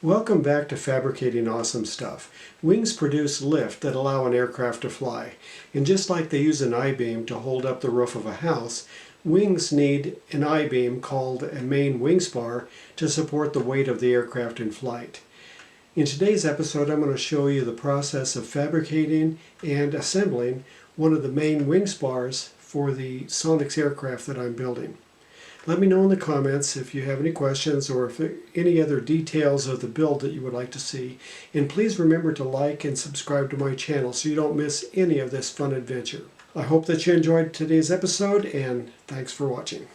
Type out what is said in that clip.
Welcome back to Fabricating Awesome Stuff. Wings produce lift that allow an aircraft to fly. And just like they use an I-beam to hold up the roof of a house, wings need an I-beam called a main wing spar to support the weight of the aircraft in flight. In today's episode, I'm going to show you the process of fabricating and assembling one of the main wing spars for the Sonex aircraft that I'm building. Let me know in the comments if you have any questions or if any other details of the build that you would like to see. And please remember to like and subscribe to my channel so you don't miss any of this fun adventure. I hope that you enjoyed today's episode, and thanks for watching.